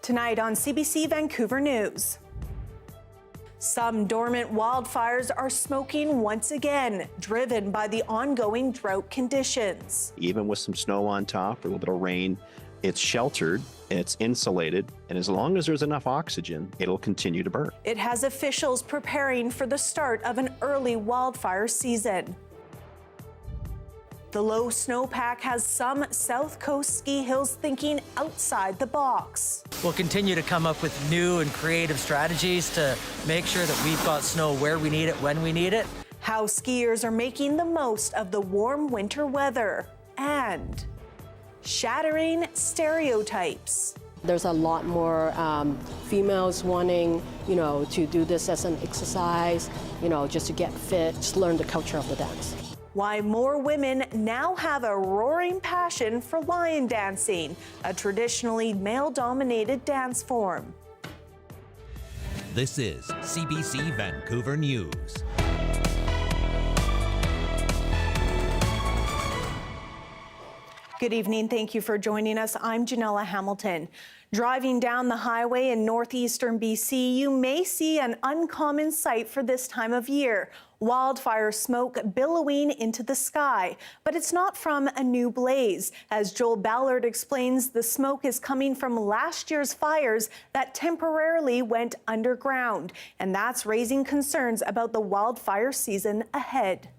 Tonight on CBC Vancouver News. Some dormant wildfires are smoking once again, driven by the ongoing drought conditions. Even with some snow on top or a little bit of rain, it's sheltered, it's insulated, and as long as there's enough oxygen, it'll continue to burn. It has officials preparing for the start of an early wildfire season. The low snowpack has some South Coast ski hills thinking outside the box. We'll continue to come up with new and creative strategies to make sure that we've got snow where we need it, when we need it. How skiers are making the most of the warm winter weather and shattering stereotypes. There's a lot more females wanting, to do this as an exercise, just to get fit, just learn the culture of the dance. Why more women now have a roaring passion for lion dancing, a traditionally male-dominated dance form. This is CBC Vancouver News. Good evening. Thank you for joining us. I'm Janella Hamilton. Driving down the highway in northeastern BC, you may see an uncommon sight for this time of year. Wildfire smoke billowing into the sky. But it's not from a new blaze. As Joel Ballard explains, the smoke is coming from last year's fires that temporarily went underground. And that's raising concerns about the wildfire season ahead.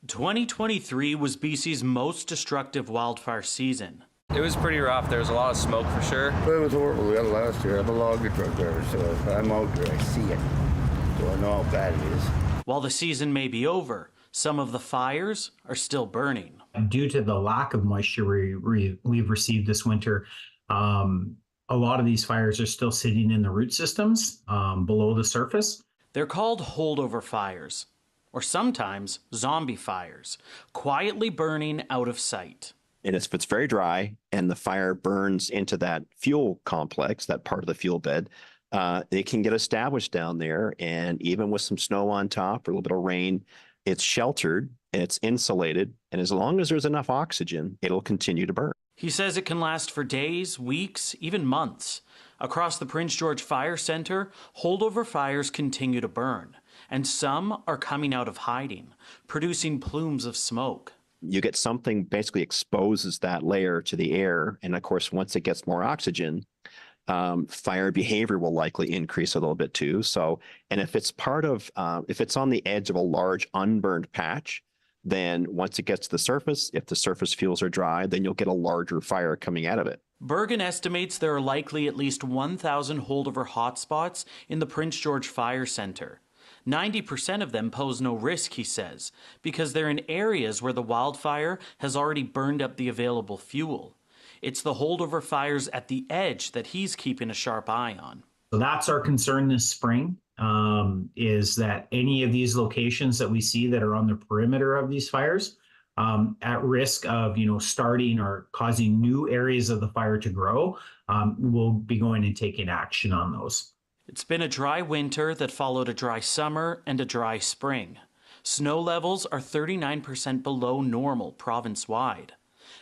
2023 was BC's most destructive wildfire season. It was pretty rough. There was a lot of smoke for sure. It was horrible. We had it last year. I'm a logger truck driver, so if I'm out there, I see it. So I know how bad it is. While the season may be over, some of the fires are still burning. Due to the lack of moisture we've received this winter, a lot of these fires are still sitting in the root systems below the surface. They're called holdover fires, or sometimes zombie fires, quietly burning out of sight. And if it's very dry and the fire burns into that fuel complex, that part of the fuel bed, it can get established down there. And even with some snow on top or a little bit of rain, it's sheltered, it's insulated. And as long as there's enough oxygen, it'll continue to burn. He says it can last for days, weeks, even months. Across the Prince George Fire Centre, holdover fires continue to burn. And some are coming out of hiding, producing plumes of smoke. You get something basically exposes that layer to the air. And of course, once it gets more oxygen, fire behavior will likely increase a little bit too. So, and if it's part of, if it's on the edge of a large unburned patch, then once it gets to the surface, if the surface fuels are dry, then you'll get a larger fire coming out of it. Bergen estimates there are likely at least 1,000 holdover hotspots in the Prince George Fire Centre. 90% of them pose no risk, he says, because they're in areas where the wildfire has already burned up the available fuel. It's the holdover fires at the edge that he's keeping a sharp eye on. So that's our concern this spring, is that any of these locations that we see that are on the perimeter of these fires, at risk of, starting or causing new areas of the fire to grow, we'll be going and taking action on those. It's been a dry winter that followed a dry summer and a dry spring. Snow levels are 39% below normal province-wide.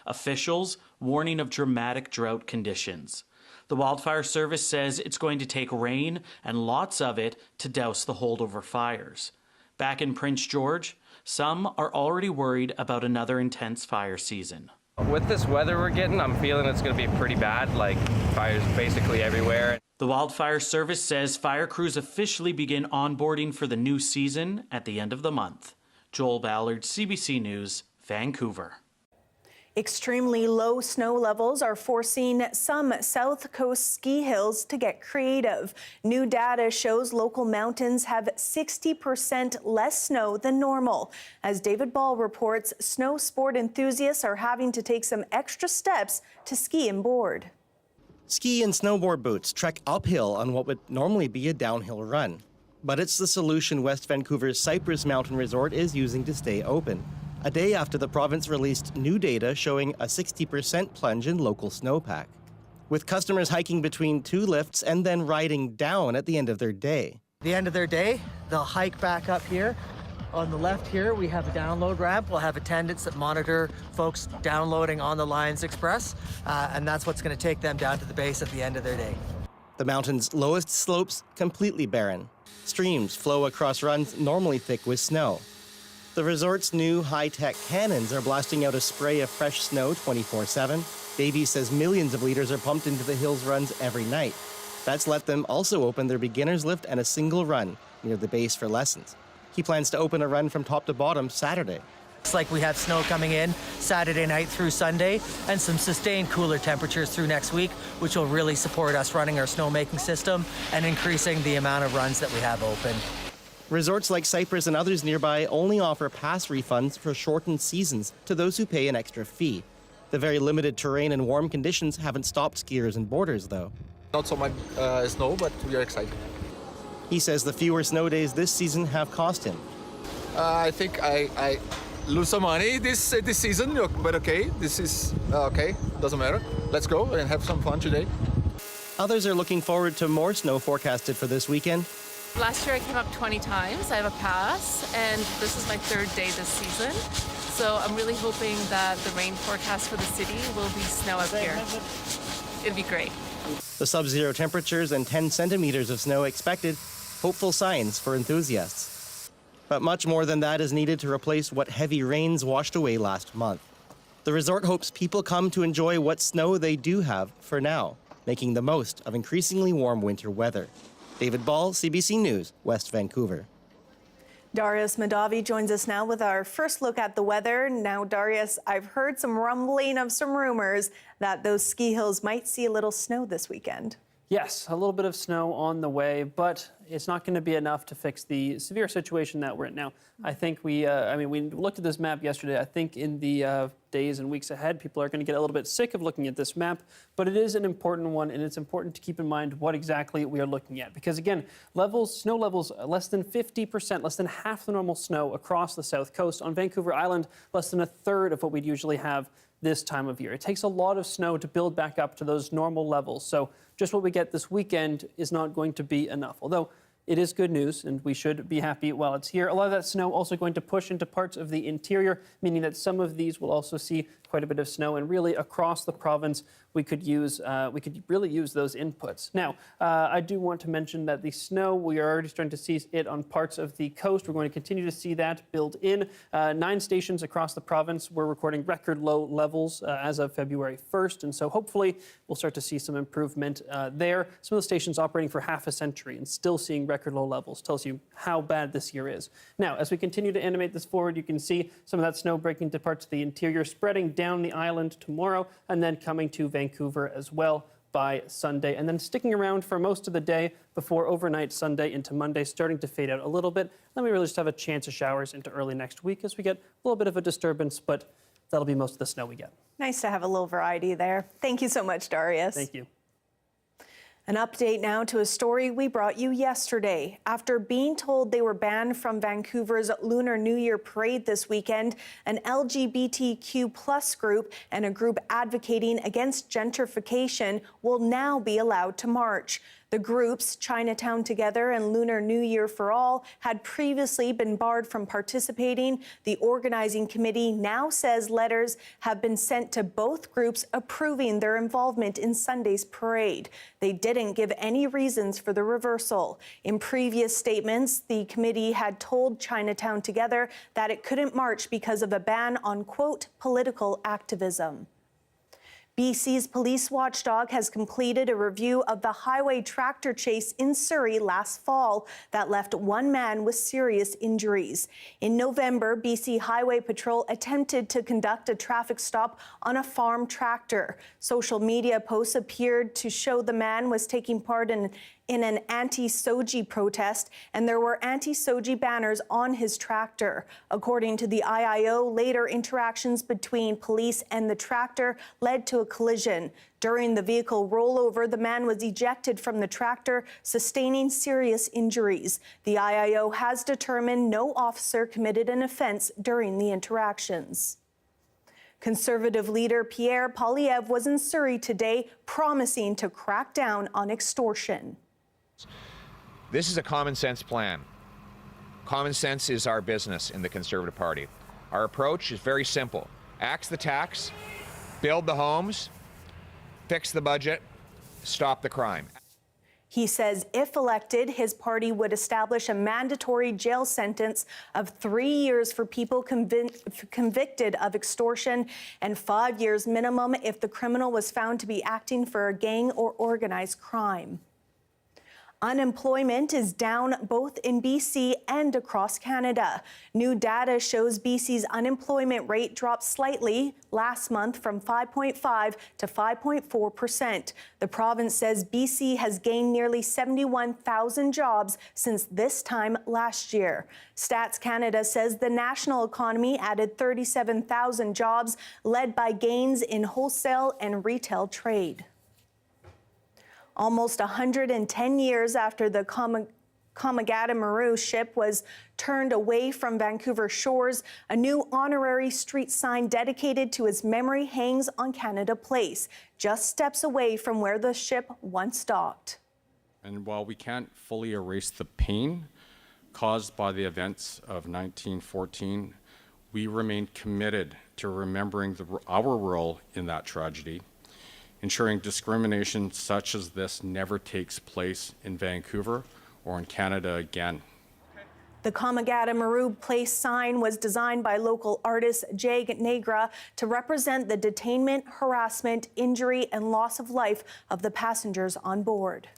Officials warning of dramatic drought conditions. The Wildfire Service says it's going to take rain and lots of it to douse the holdover fires. Back in Prince George, some are already worried about another intense fire season. With this weather we're getting, I'm feeling it's going to be pretty bad, like fires basically everywhere. The Wildfire Service says fire crews officially begin onboarding for the new season at the end of the month. Joel Ballard, CBC News, Vancouver. Extremely low snow levels are forcing some South Coast ski hills to get creative. New data shows local mountains have 60% less snow than normal. As David Ball reports, snow sport enthusiasts are having to take some extra steps to ski and board. Ski and snowboard boots trek uphill on what would normally be a downhill run. But it's the solution West Vancouver's Cypress Mountain Resort is using to stay open. A day after the province released new data showing a 60% plunge in local snowpack, with customers hiking between two lifts and then riding down at the end of their day. The end of their day, they'll hike back up here, On the left here, we have a download ramp. We'll have attendants that monitor folks downloading on the Lions Express, and that's what's going to take them down to the base at the end of their day. The mountain's lowest slopes completely barren. Streams flow across runs normally thick with snow. The resort's new high-tech cannons are blasting out a spray of fresh snow 24/7. Davies says millions of liters are pumped into the hills runs every night. That's let them also open their beginner's lift and a single run near the base for lessons. He plans to open a run from top to bottom Saturday. It's like we have snow coming in Saturday night through Sunday and some sustained cooler temperatures through next week, which will really support us running our snowmaking system and increasing the amount of runs that we have open. Resorts like Cypress and others nearby only offer pass refunds for shortened seasons to those who pay an extra fee. The very limited terrain and warm conditions haven't stopped skiers and boarders, though. Not so much snow, but we are excited. He says the fewer snow days this season have cost him. I think I lose some money this season, but okay, this is okay, doesn't matter. Let's go and have some fun today. Others are looking forward to more snow forecasted for this weekend. Last year I came up 20 times. I have a pass, and this is my third day this season. So I'm really hoping that the rain forecast for the city will be snow up here. It'd be great. The sub-zero temperatures and 10 centimeters of snow expected, hopeful signs for enthusiasts. But much more than that is needed to replace what heavy rains washed away last month. The resort hopes people come to enjoy what snow they do have for now, making the most of increasingly warm winter weather. David Ball, CBC News, West Vancouver. Darius Madavi joins us now with our first look at the weather. Now, Darius, I've heard some rumbling of some rumors that those ski hills might see a little snow this weekend. Yes, a little bit of snow on the way, but it's not going to be enough to fix the severe situation that we're in now. I think we looked at this map yesterday. I think in the days and weeks ahead, people are going to get a little bit sick of looking at this map, but it is an important one, and it's important to keep in mind what exactly we are looking at. Because again, snow levels less than 50%, less than half the normal snow across the south coast. On Vancouver Island, less than a third of what we'd usually have this time of year. It takes a lot of snow to build back up to those normal levels. So just what we get this weekend is not going to be enough. Although it is good news, and we should be happy while it's here. A lot of that snow also going to push into parts of the interior, meaning that some of these will also see quite a bit of snow. And really, across the province, we could really use those inputs. Now, I do want to mention that the snow, we are already starting to see it on parts of the coast. We're going to continue to see that build in. 9 stations across the province were recording record low levels as of February 1st. And so hopefully we'll start to see some improvement there. Some of the stations operating for half a century and still seeing record low levels tells you how bad this year is. Now, as we continue to animate this forward, you can see some of that snow breaking into parts of the interior, spreading down the island tomorrow, and then coming to Vancouver as well by Sunday, and then sticking around for most of the day before overnight Sunday into Monday, starting to fade out a little bit. Then we really just have a chance of showers into early next week as we get a little bit of a disturbance, but that'll be most of the snow we get. Nice to have a little variety there. Thank you so much, Darius. Thank you. An update now to a story we brought you yesterday. After being told they were banned from Vancouver's Lunar New Year parade this weekend, an LGBTQ plus group and a group advocating against gentrification will now be allowed to march. The groups, Chinatown Together and Lunar New Year for All, had previously been barred from participating. The organizing committee now says letters have been sent to both groups approving their involvement in Sunday's parade. They didn't give any reasons for the reversal. In previous statements, the committee had told Chinatown Together that it couldn't march because of a ban on, quote, political activism. BC's police watchdog has completed a review of the highway tractor chase in Surrey last fall that left one man with serious injuries. In November, BC Highway Patrol attempted to conduct a traffic stop on a farm tractor. Social media posts appeared to show the man was taking part in an anti-Soji protest, and there were anti-Soji banners on his tractor. According to the IIO, later interactions between police and the tractor led to a collision. During the vehicle rollover, the man was ejected from the tractor, sustaining serious injuries. The IIO has determined no officer committed an offense during the interactions. Conservative leader Pierre Poilievre was in Surrey today, promising to crack down on extortion. This is a common sense plan. Common sense is our business in the Conservative Party. Our approach is very simple. Axe the tax, build the homes, fix the budget, stop the crime. He says if elected, his party would establish a mandatory jail sentence of 3 years for people convicted of extortion and 5 years minimum if the criminal was found to be acting for a gang or organized crime. Unemployment is down both in BC and across Canada. New data shows BC's unemployment rate dropped slightly last month from 5.5 to 5.4%. The province says BC has gained nearly 71,000 jobs since this time last year. Stats Canada says the national economy added 37,000 jobs, led by gains in wholesale and retail trade. Almost 110 years after the Komagata Maru ship was turned away from Vancouver shores, a new honorary street sign dedicated to his memory hangs on Canada Place, just steps away from where the ship once docked. And while we can't fully erase the pain caused by the events of 1914, we remain committed to remembering our role in that tragedy, ensuring discrimination such as this never takes place in Vancouver or in Canada again. The Komagata Maru Place sign was designed by local artist Jag Negra to represent the detainment, harassment, injury, and loss of life of the passengers on board.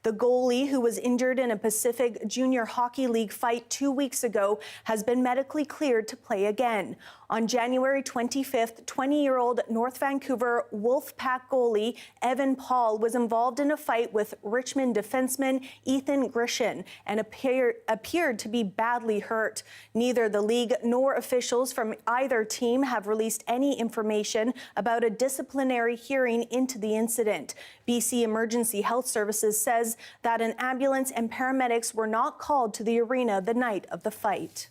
The goalie, who was injured in a Pacific Junior Hockey League fight 2 weeks ago, has been medically cleared to play again. On January 25th, 20-year-old North Vancouver Wolfpack goalie Evan Paul was involved in a fight with Richmond defenseman Ethan Grishin and appeared to be badly hurt. Neither the league nor officials from either team have released any information about a disciplinary hearing into the incident. BC Emergency Health Services says that an ambulance and paramedics were not called to the arena the night of the fight.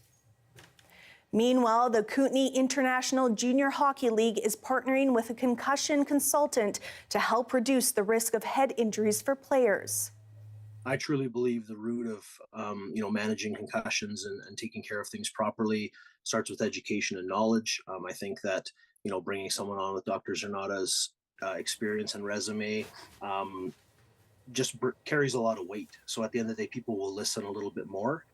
Meanwhile, the Kootenay International Junior Hockey League is partnering with a concussion consultant to help reduce the risk of head injuries for players. I truly believe the root of managing concussions and taking care of things properly starts with education and knowledge. I think that bringing someone on with Dr. Zernata's experience and resume just carries a lot of weight. So at the end of the day, people will listen a little bit more.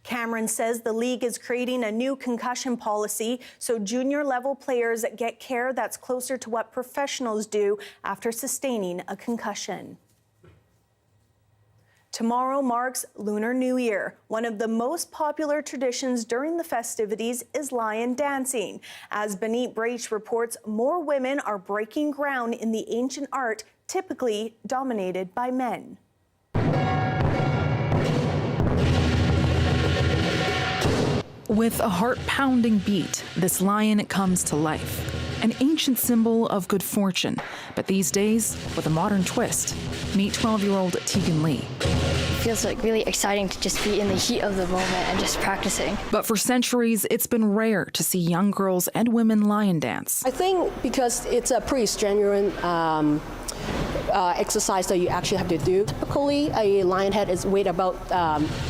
Cameron says the league is creating a new concussion policy so junior level players get care that's closer to what professionals do after sustaining a concussion. Tomorrow marks Lunar New Year. One of the most popular traditions during the festivities is lion dancing. As Benit Braich reports, more women are breaking ground in the ancient art typically dominated by men. With a heart-pounding beat, this lion comes to life. An ancient symbol of good fortune, but these days, with a modern twist. Meet 12-year-old Tegan Lee. It feels like really exciting to just be in the heat of the moment and just practicing. But for centuries, it's been rare to see young girls and women lion dance. I think because it's a pretty strenuous exercise that you actually have to do. Typically, a lion head is weighed about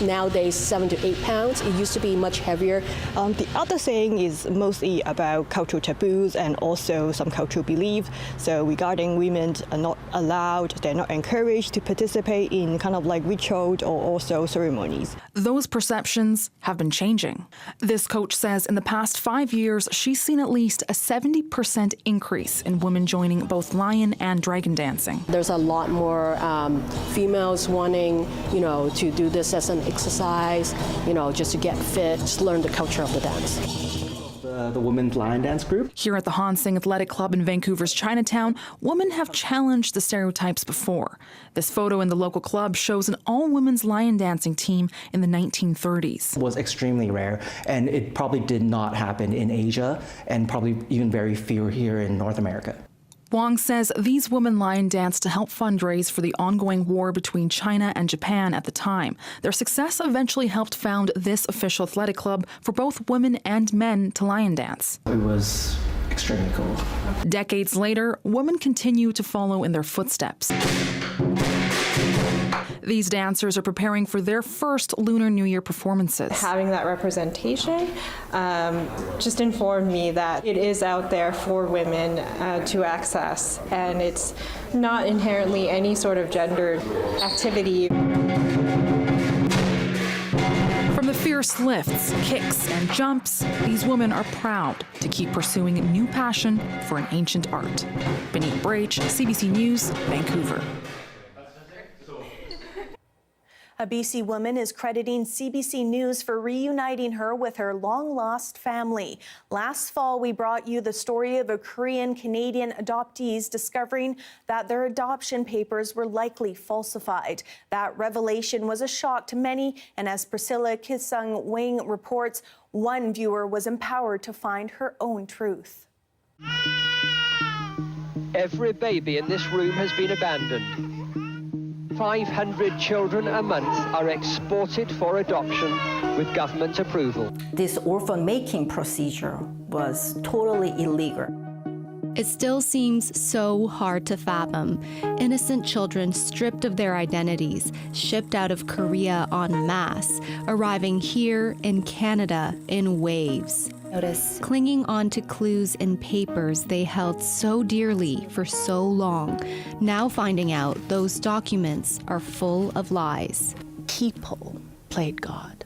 nowadays 7 to 8 pounds. It used to be much heavier. The other thing is mostly about cultural taboos and also some cultural belief. So regarding women are not allowed, they're not encouraged to participate in kind of like rituals or also ceremonies. Those perceptions have been changing. This coach says in the past 5 years, she's seen at least a 70% increase in women joining both lion and dragon dancing. There's a lot more females wanting, to do this as an exercise, just to get fit, just learn the culture of the dance. The women's lion dance group. Here at the Hansing Athletic Club in Vancouver's Chinatown, women have challenged the stereotypes before. This photo in the local club shows an all-women's lion dancing team in the 1930s. It was extremely rare, and it probably did not happen in Asia, and probably even very few here in North America. Wong says these women lion danced to help fundraise for the ongoing war between China and Japan at the time. Their success eventually helped found this official athletic club for both women and men to lion dance. It was extremely cool. Decades later, women continue to follow in their footsteps. These dancers are preparing for their first Lunar New Year performances. Having that representation just informed me that it is out there for women to access, and it's not inherently any sort of gendered activity. From the fierce lifts, kicks, and jumps, these women are proud to keep pursuing a new passion for an ancient art. Beneath Brach, CBC News, Vancouver. A BC woman is crediting CBC News for reuniting her with her long-lost family. Last fall, we brought you the story of a Korean-Canadian adoptees discovering that their adoption papers were likely falsified. That revelation was a shock to many, and as Priscilla Kisung-Wing reports, one viewer was empowered to find her own truth. Every baby in this room has been abandoned. 500 children a month are exported for adoption with government approval. This orphan making procedure was totally illegal. It still seems so hard to fathom. Innocent children stripped of their identities, shipped out of Korea en masse, arriving here in Canada in waves. Notice clinging on to clues in papers they held so dearly for so long, now finding out those documents are full of lies. People played God.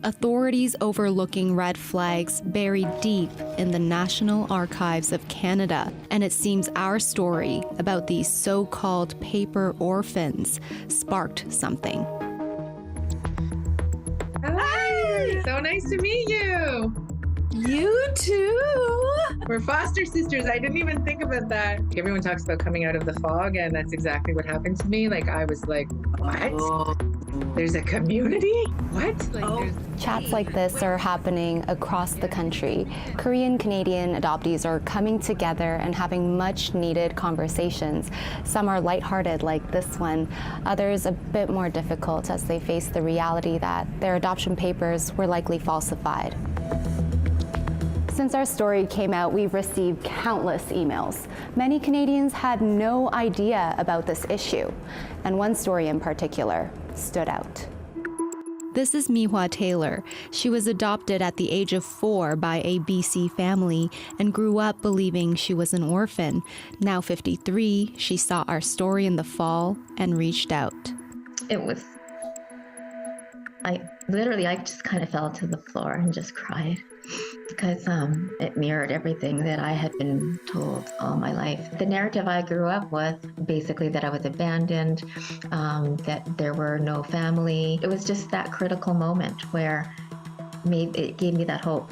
Authorities overlooking red flags buried deep in the National Archives of Canada, and it seems our story about these so-called paper orphans sparked something. Hi! So nice to meet you! You too! We're foster sisters. I didn't even think about that. Everyone talks about coming out of the fog, and that's exactly what happened to me. Like, I was like, what? There's a community? What? Like, Chats like this are happening across the country. Korean-Canadian adoptees are coming together and having much-needed conversations. Some are lighthearted, like this one. Others a bit more difficult as they face the reality that their adoption papers were likely falsified. Since our story came out, we've received countless emails. Many Canadians had no idea about this issue, and one story in particular stood out. This is Mihua Taylor. She was adopted at the age of 4 by a BC family and grew up believing she was an orphan. Now 53, she saw our story in the fall and reached out. It was, I just kind of fell to the floor and just cried. Because it mirrored everything that I had been told all my life. The narrative I grew up with, basically that I was abandoned, that there were no family. It was just that critical moment where it gave me that hope.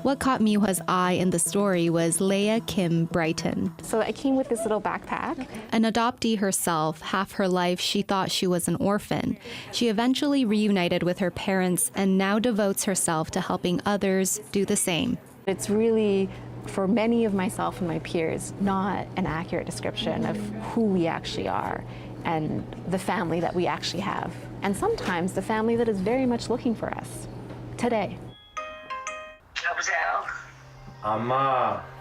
What caught Mihua's eye in the story was Leah Kim Brighton. So I came with this little backpack. An adoptee herself, half her life she thought she was an orphan. She eventually reunited with her parents and now devotes herself to helping others do the same. It's really, for many of myself and my peers, not an accurate description of who we actually are and the family that we actually have. And sometimes the family that is very much looking for us today.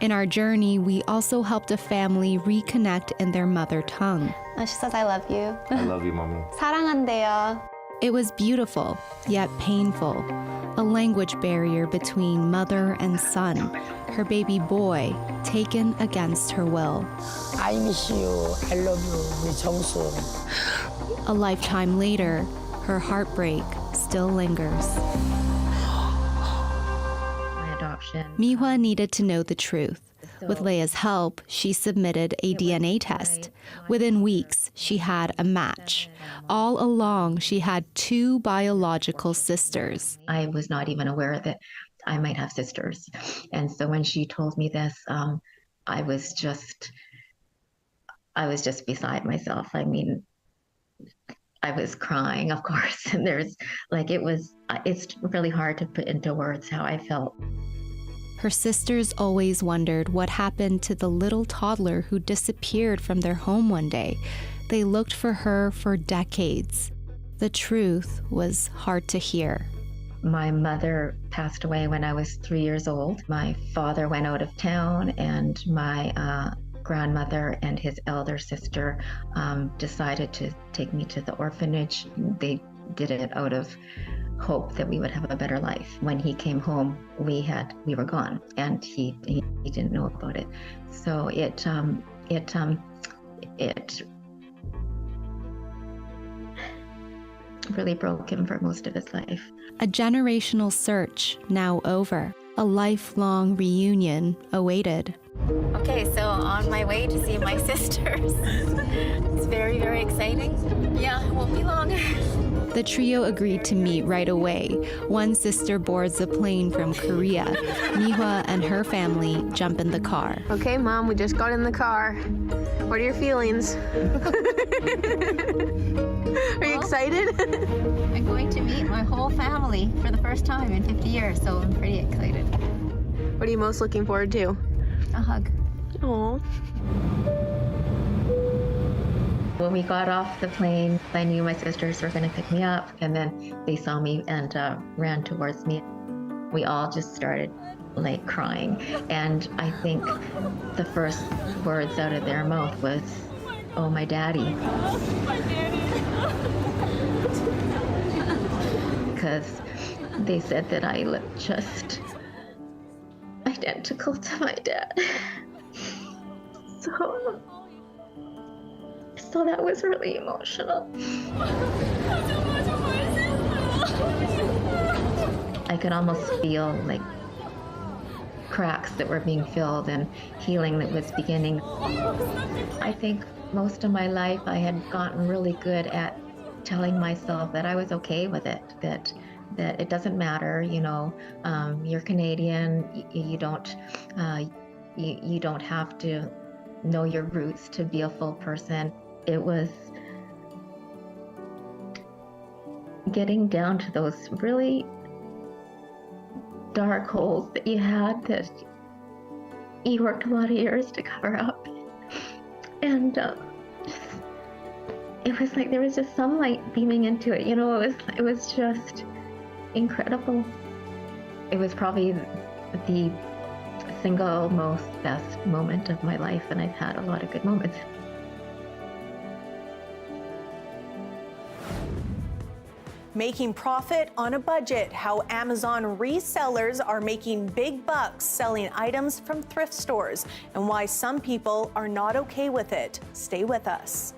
In our journey, we also helped a family reconnect in their mother tongue. She says, I love you. I love you, mommy. 사랑한대요. It was beautiful, yet painful. A language barrier between mother and son. Her baby boy taken against her will. I miss you. I love you. 미청수. A lifetime later, her heartbreak still lingers. Mihua needed to know the truth. With Leah's help, she submitted a DNA test. Within weeks, she had a match. All along, she had 2 biological sisters. I was not even aware that I might have sisters. And so when she told me this, I was just beside myself. I mean, I was crying, of course. And it's really hard to put into words how I felt. Her sisters always wondered what happened to the little toddler who disappeared from their home one day. They looked for her for decades. The truth was hard to hear. My mother passed away when I was 3 years old. My father went out of town, and my grandmother and his elder sister decided to take me to the orphanage. They did it out of hope that we would have a better life. When he came home, we were gone, and he didn't know about it. So it really broke him for most of his life. A generational search now over. A lifelong reunion awaited. Okay, so on my way to see my sisters. It's very, very exciting. Yeah, it won't be long. The trio agreed to meet right away. One sister boards a plane from Korea. Mihwa and her family jump in the car. Okay, Mom, we just got in the car. What are your feelings? Are you excited? I'm going to meet my whole family for the first time in 50 years, so I'm pretty excited. What are you most looking forward to? A hug. Aww. When we got off the plane, I knew my sisters were going to pick me up, and then they saw me and ran towards me. We all just started like crying, and I think the first words out of their mouth was, "Oh, my daddy." My daddy. Because they said that I looked just identical to my dad. So that was really emotional. I could almost feel like cracks that were being filled and healing that was beginning. I think most of my life I had gotten really good at telling myself that I was okay with it, that it doesn't matter, you know, you're Canadian, you don't have to know your roots to be a full person. It was getting down to those really dark holes that you had that you worked a lot of years to cover up. And it was like there was just some light beaming into it, you know, it was just incredible. It was probably the single most best moment of my life, and I've had a lot of good moments. Making profit on a budget, how Amazon resellers are making big bucks selling items from thrift stores, and why some people are not okay with it. Stay with us.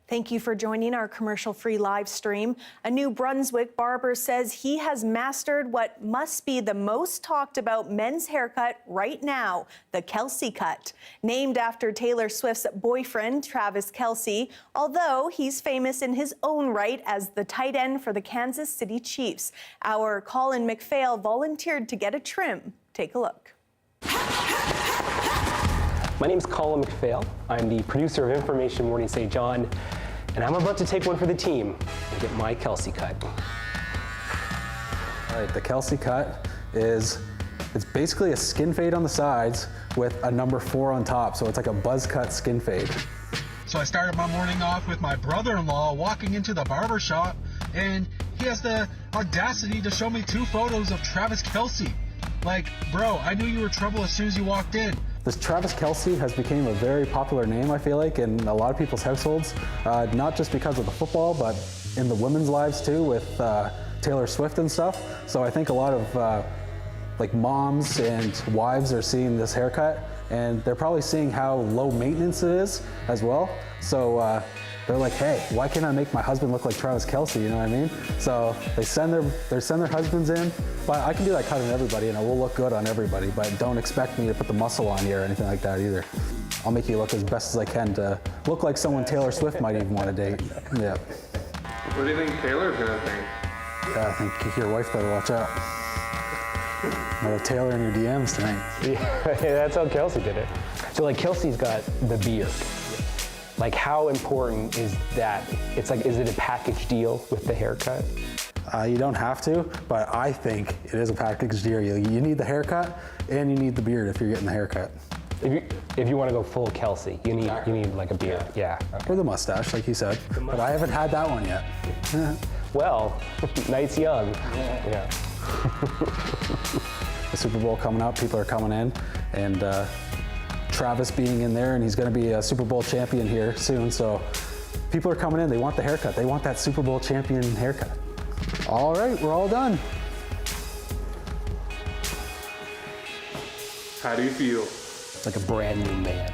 Thank you for joining our commercial-free live stream. A New Brunswick barber says he has mastered what must be the most talked about men's haircut right now, the Kelsey cut. Named after Taylor Swift's boyfriend, Travis Kelsey, although he's famous in his own right as the tight end for the Kansas City Chiefs. Our Colin McPhail volunteered to get a trim. Take a look. My name's Colin McPhail. I'm the producer of Information Morning St. John, and I'm about to take one for the team and get my Kelsey cut. All right, the Kelsey cut it's basically a skin fade on the sides with a number 4 on top, so it's like a buzz cut skin fade. So I started my morning off with my brother-in-law walking into the barber shop, and he has the audacity to show me 2 photos of Travis Kelsey. Like, bro, I knew you were trouble as soon as you walked in. This Travis Kelsey has become a very popular name, I feel like, in a lot of people's households, not just because of the football, but in the women's lives too, with Taylor Swift and stuff. So I think a lot of like moms and wives are seeing this haircut, and they're probably seeing how low maintenance it is as well. So they're like, hey, why can't I make my husband look like Travis Kelsey, you know what I mean? So they send their husbands in, but I can do that cut on everybody and it will look good on everybody, but don't expect me to put the muscle on you or anything like that either. I'll make you look as best as I can to look like someone Taylor Swift might even want to date. Yeah. What do you think Taylor's gonna think? Yeah, I think your wife better watch out. Another Taylor in your DMs tonight. Yeah, that's how Kelsey did it. So like Kelsey's got the beard. Like how important is that? It's like, is it a package deal with the haircut? You don't have to, but I think it is a package deal. You need the haircut and you need the beard if you're getting the haircut. If you want to go full Kelsey, you need like a beard. Yeah. Okay. Or the mustache, like you said. But I haven't had that one yet. Well, night's young. Yeah. The Super Bowl coming up, people are coming in, and Travis being in there, and he's going to be a Super Bowl champion here soon, so people are coming in, they want the haircut. They want that Super Bowl champion haircut. All right, we're all done. How do you feel? Like a brand new man.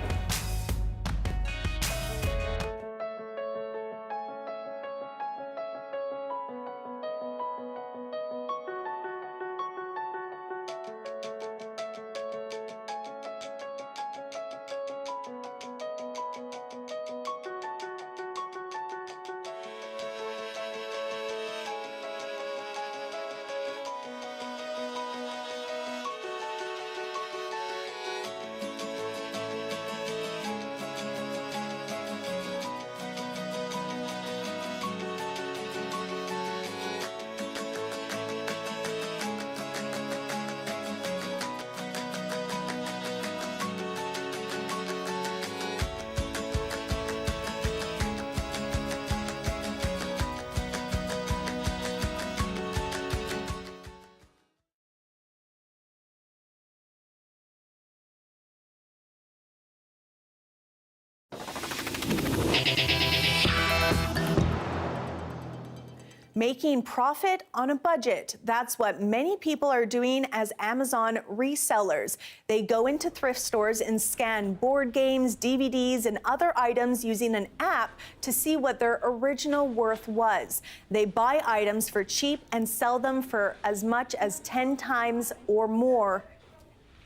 Making profit on a budget. That's what many people are doing as Amazon resellers. They go into thrift stores and scan board games, DVDs, and other items using an app to see what their original worth was. They buy items for cheap and sell them for as much as 10 times or more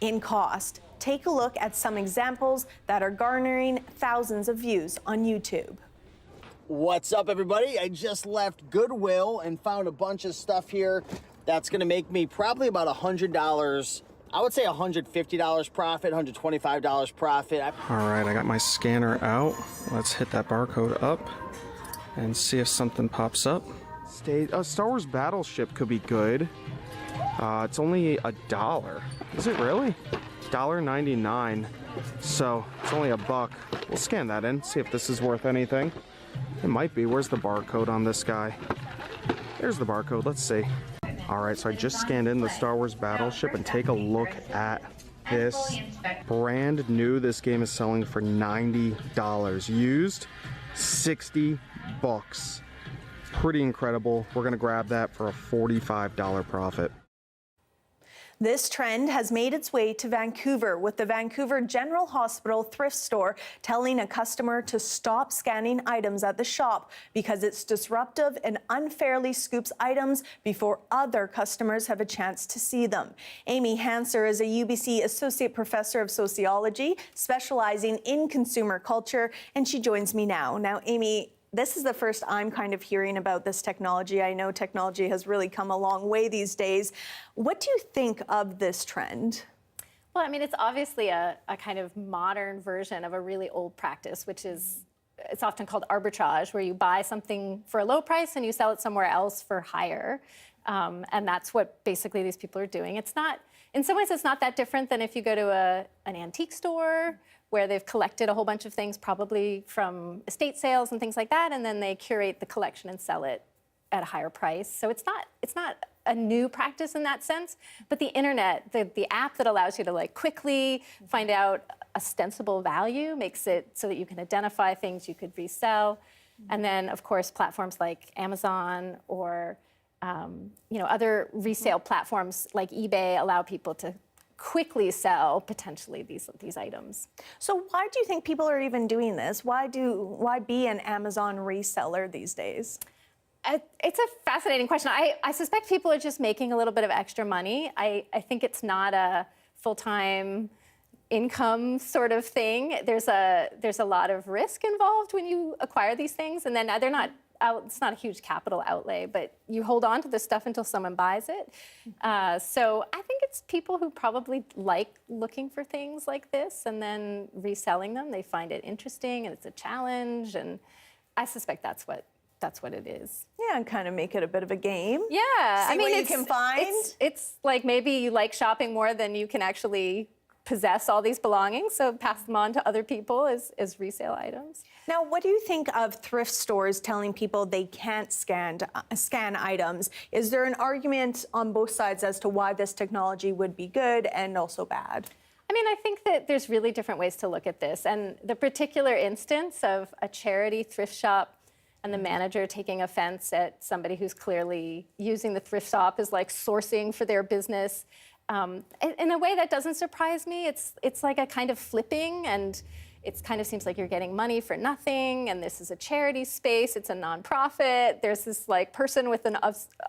in cost. Take a look at some examples that are garnering thousands of views on YouTube. What's up, everybody? I just left Goodwill and found a bunch of stuff here that's gonna make me probably about $100. I would say $150 profit, $125 profit. All right, I got my scanner out. Let's hit that barcode up and see if something pops up. Star Wars Battleship could be good. It's only $1. Is it really? $1.99. So it's only $1. We'll scan that in, see if this is worth anything. It might be. Where's the barcode on this guy? There's the barcode. Let's see. All right, so I just scanned in the Star Wars Battleship, and take a look at this. Brand new. This game is selling for $90. Used, $60. Pretty incredible. We're gonna grab that for a $45 profit. This trend has made its way to Vancouver, with the Vancouver General Hospital thrift store telling a customer to stop scanning items at the shop because it's disruptive and unfairly scoops items before other customers have a chance to see them. Amy Hanser is a UBC Associate Professor of Sociology, specializing in consumer culture, and she joins me now. Now, Amy, this is the first I'm kind of hearing about this technology. I know technology has really come a long way these days. What do you think of this trend? Well, I mean, it's obviously a kind of modern version of a really old practice, which is, it's often called arbitrage, where you buy something for a low price and you sell it somewhere else for higher. And that's what basically these people are doing. It's not, in some ways, it's not that different than if you go to an antique store where they've collected a whole bunch of things, probably from estate sales and things like that, and then they curate the collection and sell it at a higher price. So it's not a new practice in that sense, but the internet, the app that allows you to like quickly find out ostensible value makes it so that you can identify things you could resell. And then, of course, platforms like Amazon or other resale platforms like eBay allow people to quickly sell potentially these items. So why do you think people are even doing this? Why be an Amazon reseller these days? It's a fascinating question. I suspect people are just making a little bit of extra money. I think it's not a full-time income sort of thing. There's a lot of risk involved when you acquire these things, and then they're not out, it's not a huge capital outlay, but you hold on to this stuff until someone buys it. So I think it's people who probably like looking for things like this and then reselling them. They find it interesting and it's a challenge, and I suspect that's what it is. Yeah, and kind of make it a bit of a game. Yeah, See what you can find. It's like maybe you like shopping more than you can actually possess all these belongings, so pass them on to other people as resale items. Now, what do you think of thrift stores telling people they can't scan items? Is there an argument on both sides as to why this technology would be good and also bad? I mean, I think that there's really different ways to look at this. And the particular instance of a charity thrift shop and the manager taking offense at somebody who's clearly using the thrift shop as like sourcing for their business, in a way that doesn't surprise me. It's like a kind of flipping, and it kind of seems like you're getting money for nothing, and this is a charity space, it's a nonprofit. There's this like person with an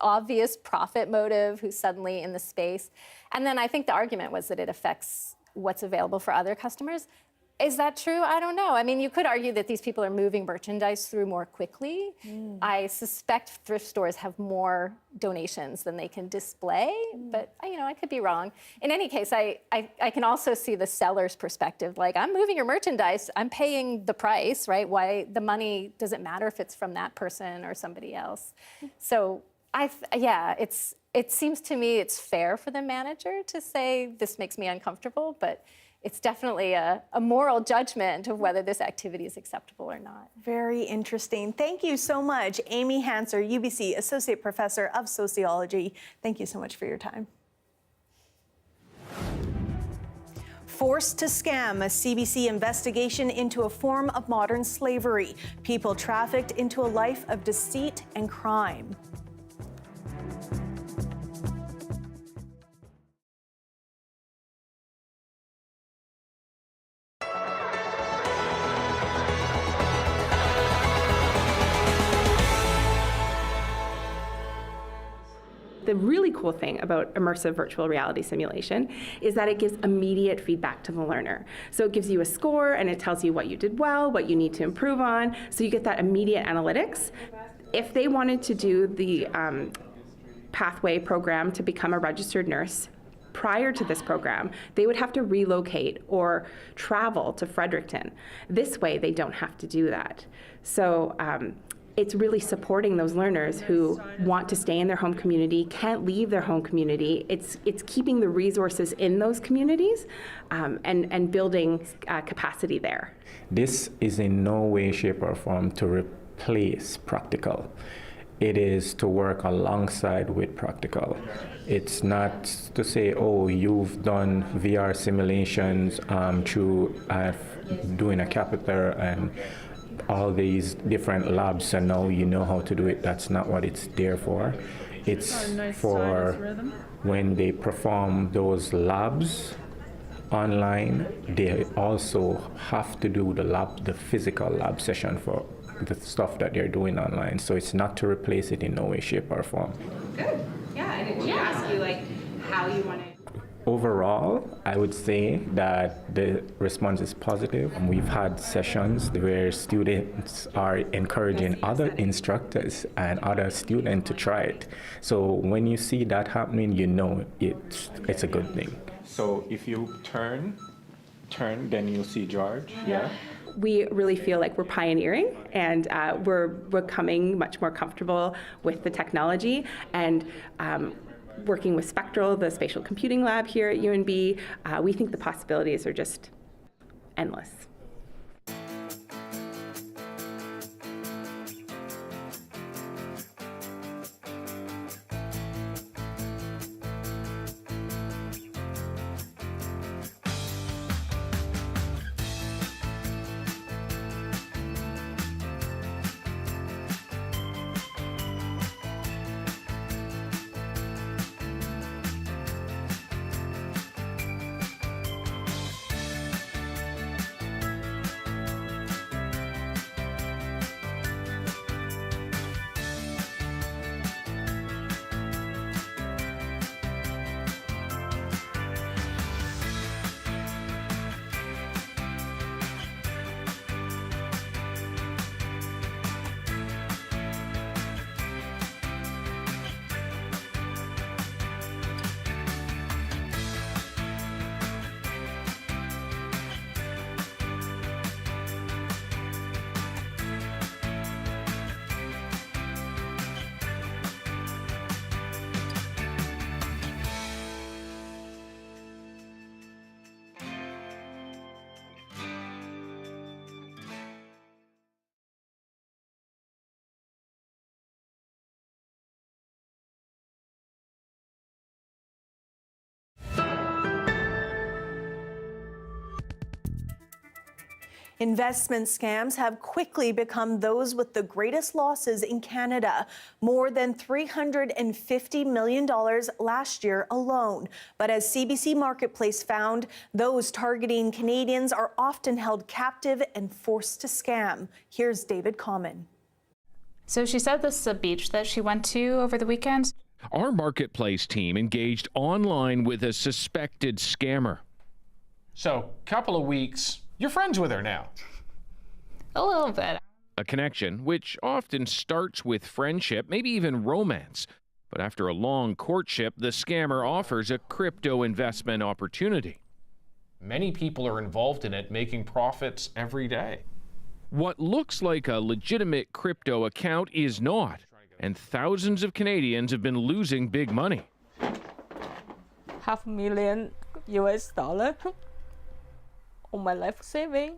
obvious profit motive who's suddenly in the space. And then I think the argument was that it affects what's available for other customers. Is that true? I don't know. I mean, you could argue that these people are moving merchandise through more quickly. I suspect thrift stores have more donations than they can display, but I could be wrong. In any case, I can also see the seller's perspective. Like, I'm moving your merchandise, I'm paying the price, right? Why the money doesn't matter if it's from that person or somebody else. So it seems to me it's fair for the manager to say this makes me uncomfortable, but it's definitely a moral judgment of whether this activity is acceptable or not. Very interesting. Thank you so much, Amy Hanser, UBC Associate Professor of Sociology. Thank you so much for your time. Forced to scam, a CBC investigation into a form of modern slavery. People trafficked into a life of deceit and crime. The really cool thing about immersive virtual reality simulation is that it gives immediate feedback to the learner. So it gives you a score and it tells you what you did well, what you need to improve on. So you get that immediate analytics. If they wanted to do the pathway program to become a registered nurse, prior to this program, they would have to relocate or travel to Fredericton. This way, they don't have to do that. So it's really supporting those learners who want to stay in their home community, can't leave their home community. It's keeping the resources in those communities and building capacity there. This is in no way, shape, or form to replace practical. It is to work alongside with practical. It's not to say, oh, you've done VR simulations through doing a catheter and all these different labs, and now you know how to do it. That's not what it's there for. It's for when they perform those labs online, they also have to do the physical lab session for the stuff that they're doing online. So it's not to replace it in no way, shape, or form. Good. Yeah, I didn't ask you how you want to. Overall, I would say that the response is positive. We've had sessions where students are encouraging other instructors and other students to try it. So when you see that happening, you know it's a good thing. So if you turn, then you'll see George. Yeah. We really feel like we're pioneering, and we're becoming much more comfortable with the technology, and working with Spectral, the spatial computing lab here at UNB, we think the possibilities are just endless. Investment scams have quickly become those with the greatest losses in Canada, more than $350 million last year alone. But as CBC Marketplace found, those targeting Canadians are often held captive and forced to scam. Here's David Common. So she said this is a beach that she went to over the weekend. Our Marketplace team engaged online with a suspected scammer. So, couple of weeks, you're friends with her now. A little bit. A connection which often starts with friendship, maybe even romance. But after a long courtship, the scammer offers a crypto investment opportunity. Many people are involved in it, making profits every day. What looks like a legitimate crypto account is not, and thousands of Canadians have been losing big money. $500,000 US on my life saving.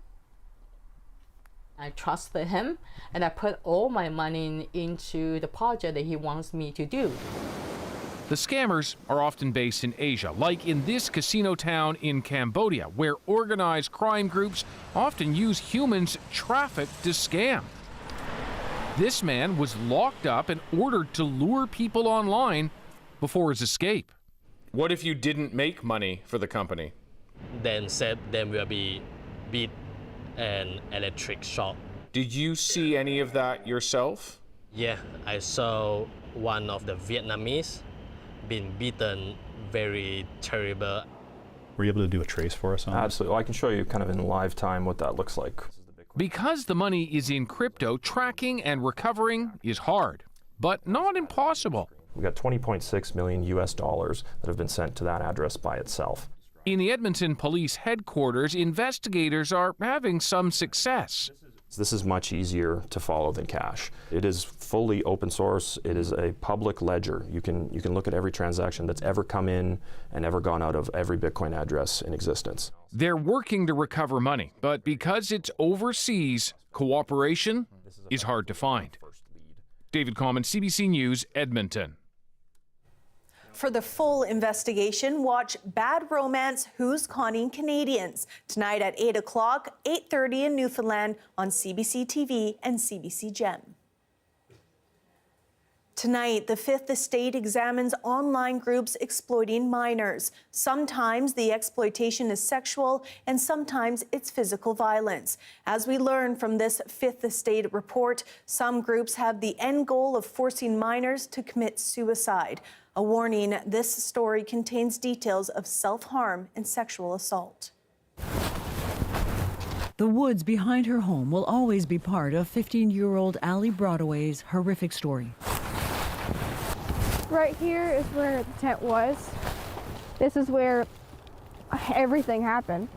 I trusted him and I put all my money into the project that he wants me to do. The scammers are often based in Asia, like in this casino town in Cambodia, where organized crime groups often use humans trafficked to scam. This man was locked up and ordered to lure people online before his escape. What if you didn't make money for the company? Then said there will be beat an electric shock. Did you see any of that yourself? Yeah, I saw one of the Vietnamese being beaten very terrible. Were you able to do a trace for us on this? Absolutely. I can show you kind of in live time what that looks like. Because the money is in crypto, tracking and recovering is hard, but not impossible. We got 20.6 million US dollars that have been sent to that address by itself. In the Edmonton Police Headquarters, investigators are having some success. This is much easier to follow than cash. It is fully open source. It is a public ledger. You can look at every transaction that's ever come in and ever gone out of every Bitcoin address in existence. They're working to recover money, but because it's overseas, cooperation is hard to find. David Common, CBC News, Edmonton. For the full investigation, watch Bad Romance, Who's Conning Canadians, tonight at 8 o'clock, 8:30 in Newfoundland on CBC TV and CBC Gem. Tonight, the Fifth Estate examines online groups exploiting minors. Sometimes the exploitation is sexual and sometimes it's physical violence. As we learn from this Fifth Estate report, some groups have the end goal of forcing minors to commit suicide. A warning, this story contains details of self-harm and sexual assault. The woods behind her home will always be part of 15-year-old Ali Broadway's horrific story. Right here is where the tent was. This is where everything happened.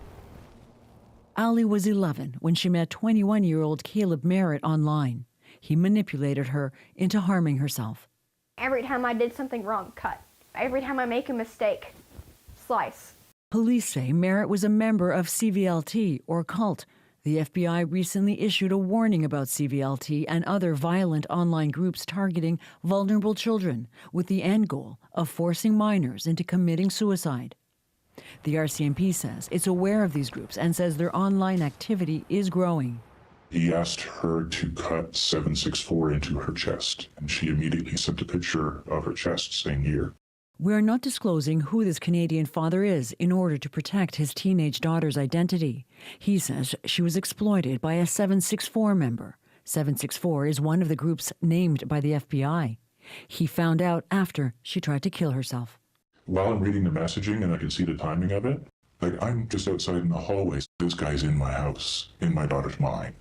Ali was 11 when she met 21-year-old Caleb Merritt online. He manipulated her into harming herself. Every time I did something wrong, cut. Every time I make a mistake, slice. Police say Merritt was a member of CVLT, or cult. The FBI recently issued a warning about CVLT and other violent online groups targeting vulnerable children, with the end goal of forcing minors into committing suicide. The RCMP says it's aware of these groups and says their online activity is growing. He asked her to cut 764 into her chest, and she immediately sent a picture of her chest saying here. We're not disclosing who this Canadian father is in order to protect his teenage daughter's identity. He says she was exploited by a 764 member. 764 is one of the groups named by the FBI. He found out after she tried to kill herself. While I'm reading the messaging and I can see the timing of it, I'm just outside in the hallway. This guy's in my house, in my daughter's mind.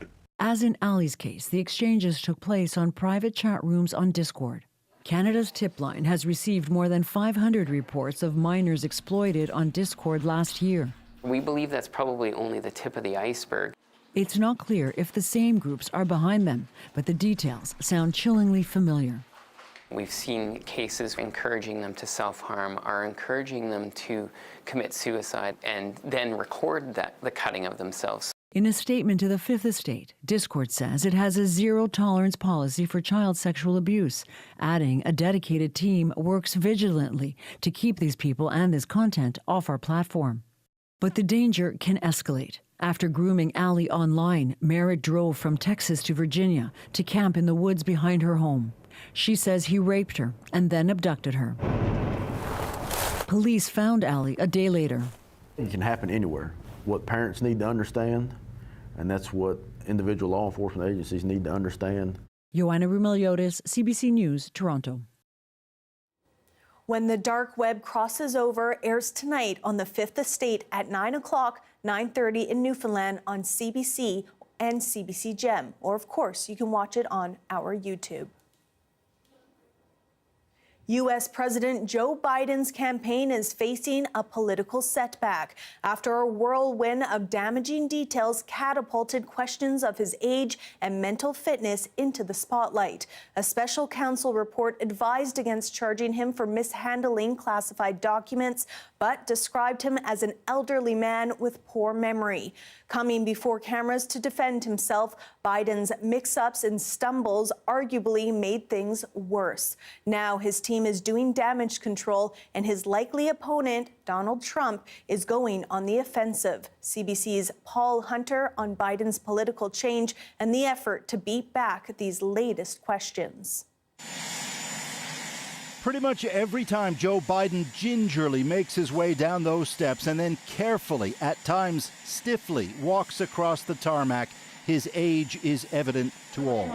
As in Ali's case, the exchanges took place on private chat rooms on Discord. Canada's tip line has received more than 500 reports of minors exploited on Discord last year. We believe that's probably only the tip of the iceberg. It's not clear if the same groups are behind them, but the details sound chillingly familiar. We've seen cases encouraging them to self-harm, are encouraging them to commit suicide, and then record the cutting of themselves. In a statement to the Fifth Estate, Discord says it has a zero-tolerance policy for child sexual abuse, adding a dedicated team works vigilantly to keep these people and this content off our platform. But the danger can escalate. After grooming Allie online, Merritt drove from Texas to Virginia to camp in the woods behind her home. She says he raped her and then abducted her. Police found Allie a day later. It can happen anywhere. What parents need to understand, and that's what individual law enforcement agencies need to understand. Joanna Rumiliotis, CBC News, Toronto. When the Dark Web Crosses Over airs tonight on the Fifth Estate at 9 o'clock, 9:30 in Newfoundland on CBC and CBC Gem. Or, of course, you can watch it on our YouTube. U.S. President Joe Biden's campaign is facing a political setback after a whirlwind of damaging details catapulted questions of his age and mental fitness into the spotlight. A special counsel report advised against charging him for mishandling classified documents, but described him as an elderly man with poor memory. Coming before cameras to defend himself, Biden's mix-ups and stumbles arguably made things worse. Now his team is doing damage control, and his likely opponent, Donald Trump, is going on the offensive. CBC's Paul Hunter on Biden's political change and the effort to beat back these latest questions. Pretty much every time Joe Biden gingerly makes his way down those steps and then carefully, at times stiffly, walks across the tarmac, his age is evident to all.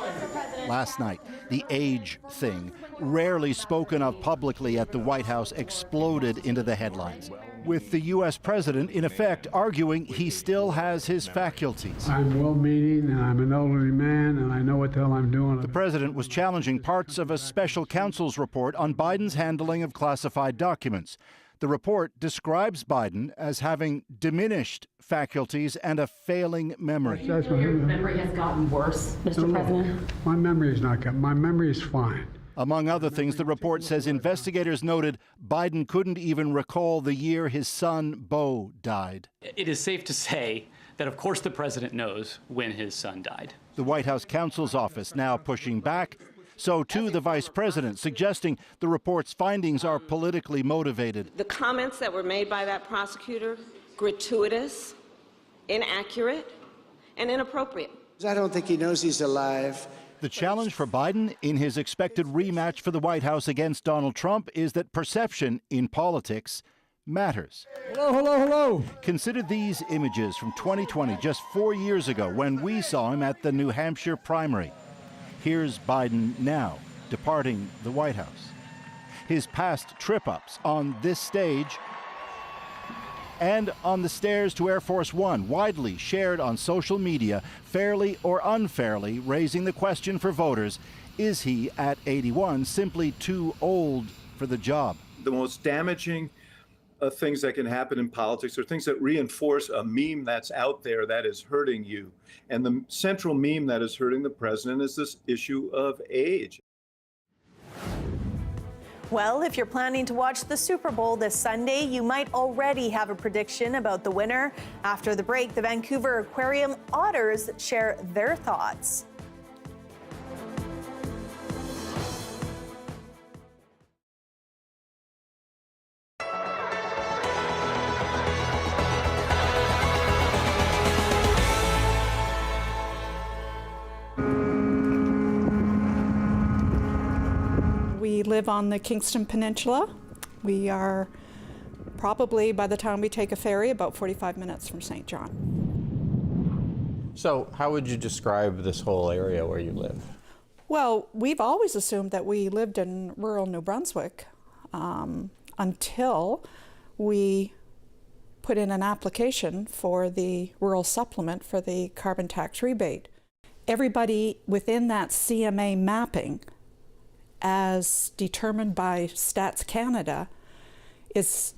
Last night, the age thing, rarely spoken of publicly at the White House, exploded into the headlines, with the U.S. president, in effect, arguing he still has his faculties. I'm well-meaning, and I'm an elderly man, and I know what the hell I'm doing. The president was challenging parts of a special counsel's report on Biden's handling of classified documents. The report describes Biden as having diminished faculties and a failing memory. Your memory has gotten worse, Mr. President? My memory is not good. My memory is fine. Among other things, the report says investigators noted Biden couldn't even recall the year his son, Beau, died. It is safe to say that, of course, the president knows when his son died. The White House counsel's office now pushing back. So, too, the vice president, suggesting the report's findings are politically motivated. The comments that were made by that prosecutor, gratuitous, inaccurate, and inappropriate. I don't think he knows he's alive. The challenge for Biden in his expected rematch for the White House against Donald Trump is that perception in politics matters. Hello, hello, hello. Consider these images from 2020, just 4 years ago, when we saw him at the New Hampshire primary. Here's Biden now, departing the White House. His past trip-ups on this stage and on the stairs to Air Force One, widely shared on social media, fairly or unfairly raising the question for voters, is he, at 81, simply too old for the job? The most damaging things that can happen in politics are things that reinforce a meme that's out there that is hurting you. And the central meme that is hurting the president is this issue of age. Well, if you're planning to watch the Super Bowl this Sunday, you might already have a prediction about the winner. After the break, the Vancouver Aquarium Otters share their thoughts. We live on the Kingston Peninsula. We are probably, by the time we take a ferry, about 45 minutes from St. John. So how would you describe this whole area where you live? Well, we've always assumed that we lived in rural New Brunswick until we put in an application for the rural supplement for the carbon tax rebate. Everybody within that CMA mapping, as determined by Stats Canada, is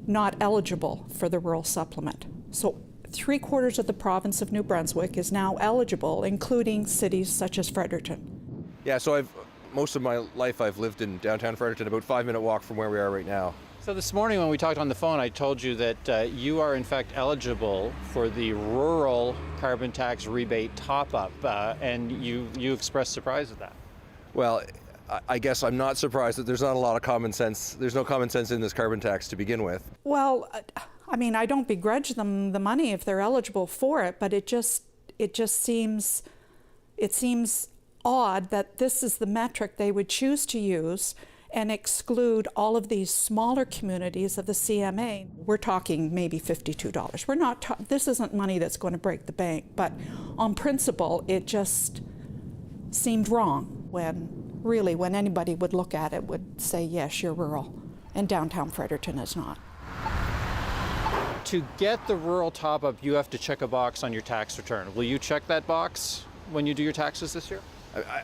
not eligible for the rural supplement. So 3/4 of the province of New Brunswick is now eligible, including cities such as Fredericton. Yeah, so most of my life I've lived in downtown Fredericton, about a 5-minute walk from where we are right now. So this morning when we talked on the phone, I told you that you are in fact eligible for the rural carbon tax rebate top-up, and you expressed surprise at that. Well, I guess I'm not surprised that there's not a lot of common sense. There's no common sense in this carbon tax to begin with. Well, I mean, I don't begrudge them the money if they're eligible for it, but it seems odd that this is the metric they would choose to use and exclude all of these smaller communities of the CMA. We're talking maybe $52. We're not. This isn't money that's going to break the bank, but on principle, it just seemed wrong when anybody would look at it would say, yes, you're rural, and downtown Fredericton is not. To get the rural top-up, you have to check a box on your tax return. Will you check that box when you do your taxes this year?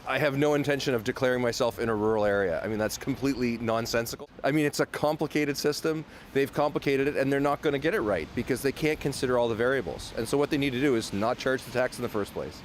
I have no intention of declaring myself in a rural area. I mean, that's completely nonsensical. I mean, it's a complicated system. They've complicated it, and they're not going to get it right because they can't consider all the variables. And so what they need to do is not charge the tax in the first place.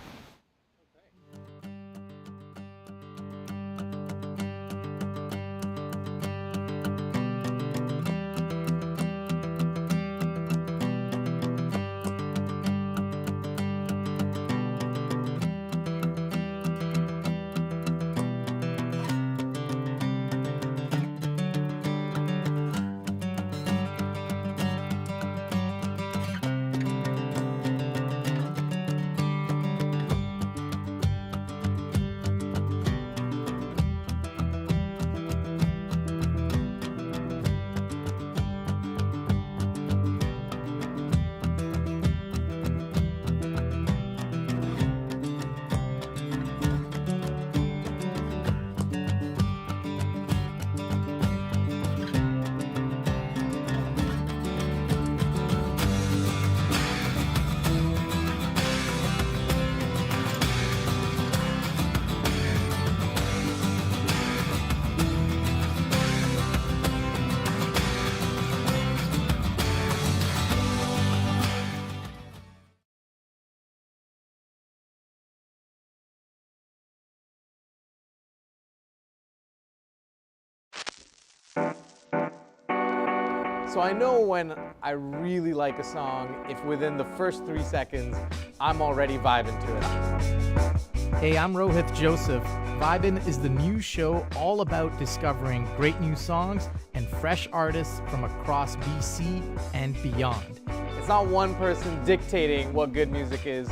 So I know when I really like a song, if within the first 3 seconds, I'm already vibing to it. Hey, I'm Rohith Joseph. Vibin' is the new show all about discovering great new songs and fresh artists from across BC and beyond. It's not one person dictating what good music is,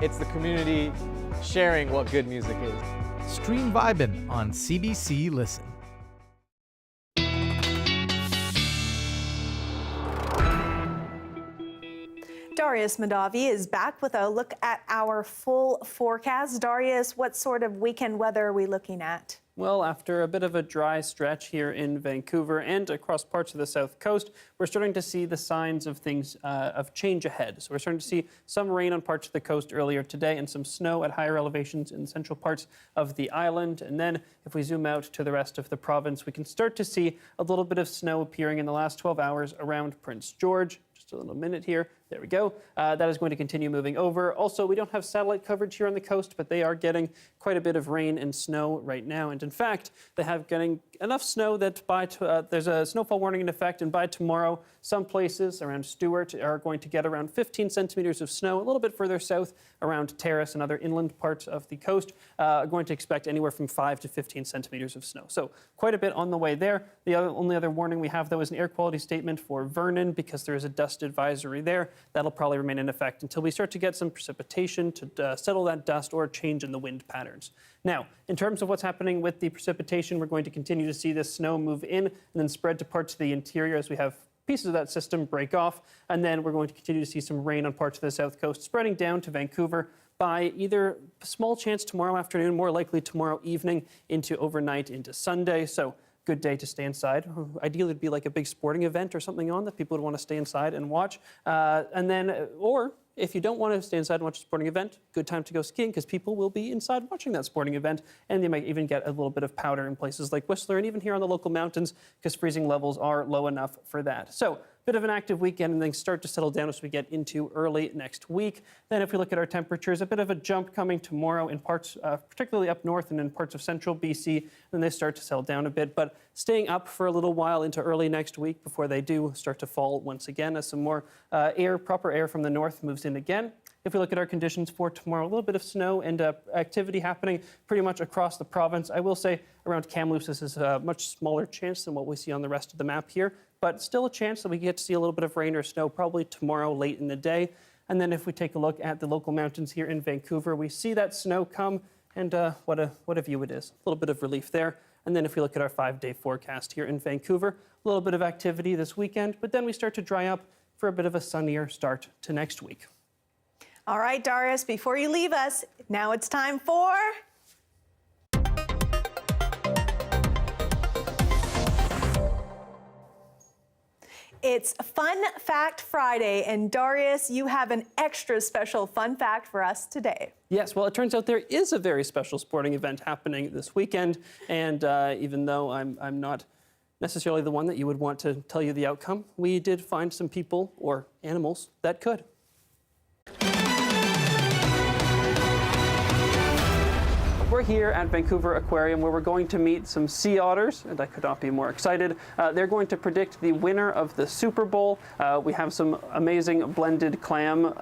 it's the community sharing what good music is. Stream Vibin' on CBC Listen. Darius Madavi is back with a look at our full forecast. Darius, what sort of weekend weather are we looking at? Well, after a bit of a dry stretch here in Vancouver and across parts of the South Coast, we're starting to see the signs of things of change ahead. So we're starting to see some rain on parts of the coast earlier today and some snow at higher elevations in the central parts of the island. And then if we zoom out to the rest of the province, we can start to see a little bit of snow appearing in the last 12 hours around Prince George. Just a little minute here. There we go. That is going to continue moving over. Also, we don't have satellite coverage here on the coast, but they are getting quite a bit of rain and snow right now. And in fact, they have getting enough snow that there's a snowfall warning in effect. And by tomorrow, some places around Stewart are going to get around 15 centimeters of snow. A little bit further south around Terrace and other inland parts of the coast are going to expect anywhere from 5 to 15 centimeters of snow. So quite a bit on the way there. The only other warning we have, though, is an air quality statement for Vernon because there is a dust advisory there. That'll probably remain in effect until we start to get some precipitation to settle that dust or change in the wind patterns. Now, in terms of what's happening with the precipitation, we're going to continue to see this snow move in and then spread to parts of the interior as we have pieces of that system break off. And then we're going to continue to see some rain on parts of the south coast, spreading down to Vancouver by either a small chance tomorrow afternoon, more likely tomorrow evening into overnight into Sunday. So good day to stay inside. Ideally, it'd be like a big sporting event or something on that people would want to stay inside and watch. Or if you don't want to stay inside and watch a sporting event, good time to go skiing because people will be inside watching that sporting event, and they might even get a little bit of powder in places like Whistler and even here on the local mountains because freezing levels are low enough for that. So bit of an active weekend and things start to settle down as we get into early next week. Then if we look at our temperatures, a bit of a jump coming tomorrow in parts, particularly up north and in parts of central BC, then they start to settle down a bit, but staying up for a little while into early next week before they do start to fall once again as some more proper air from the north moves in again. If we look at our conditions for tomorrow, a little bit of snow and activity happening pretty much across the province. I will say around Kamloops, this is a much smaller chance than what we see on the rest of the map here. but still a chance that we get to see a little bit of rain or snow probably tomorrow late in the day. And then if we take a look at the local mountains here in Vancouver, we see that snow come, and what a view it is. A little bit of relief there. And then if we look at our 5-day forecast here in Vancouver, a little bit of activity this weekend, but then we start to dry up for a bit of a sunnier start to next week. All right, Darius, before you leave us, now it's time for... It's Fun Fact Friday, and Darius, you have an extra special fun fact for us today. Yes, well, it turns out there is a very special sporting event happening this weekend, and even though I'm not necessarily the one that you would want to tell you the outcome, we did find some people or animals that could. We're here at Vancouver Aquarium where we're going to meet some sea otters, and I could not be more excited. They're going to predict the winner of the Super Bowl. We have some amazing blended clam